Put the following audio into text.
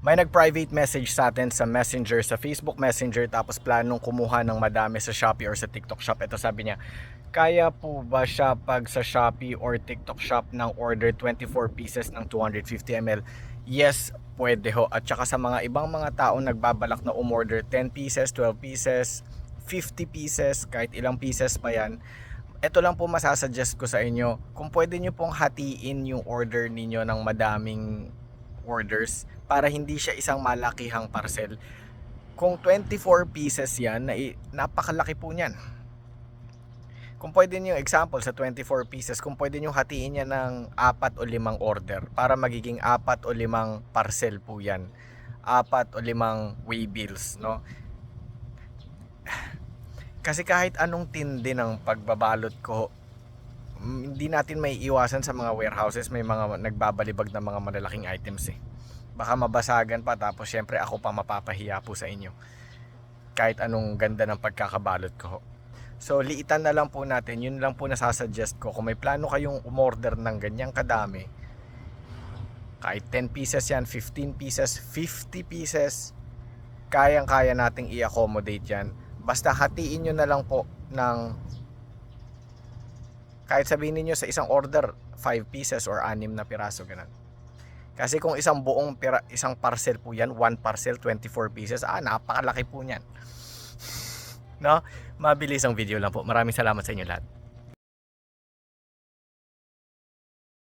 May nag-private message sa atin sa Messenger, sa Facebook Messenger, tapos planong kumuha ng madami sa Shopee or sa TikTok Shop. Ito sabi niya, kaya po ba siya pag sa Shopee or TikTok Shop ng order 24 pieces ng 250 ml? Yes, pwede ho. At saka sa mga ibang mga taong nagbabalak na umorder 10 pieces, 12 pieces, 50 pieces, kahit ilang pieces pa yan, ito lang po masasuggest ko sa inyo, kung pwede nyo pong hatiin yung order ninyo ng madaming orders para hindi siya isang malakihang parcel. Kung 24 pieces yan, napakalaki po niyan. Kung pwede nyo, example, sa 24 pieces, kung pwede nyo hatiin yan ng 4 o 5 order para magiging 4 o 5 parcel po yan. 4 o 5 waybills, no? Kasi kahit anong tindi ng pagbabalot ko, hindi natin may iwasan sa mga warehouses, may mga nagbabalibag na mga malalaking items eh. Baka mabasagan pa, tapos syempre ako pa mapapahiya po sa inyo kahit anong ganda ng pagkakabalot ko. So liitan na lang po natin, yun lang po nasasuggest ko. Kung may plano kayong umorder ng ganyang kadami, kahit 10 pieces yan, 15 pieces, 50 pieces, kayang kaya nating i-accommodate yan. Basta hatiin nyo na lang po ng, kahit sabihin niyo sa isang order 5 pieces or 6 na piraso, ganun. Kasi kung isang parcel po yan, one parcel 24 pieces, napakalaki po niyan. No? Mabilis ang video lang po. Maraming salamat sa inyo lahat.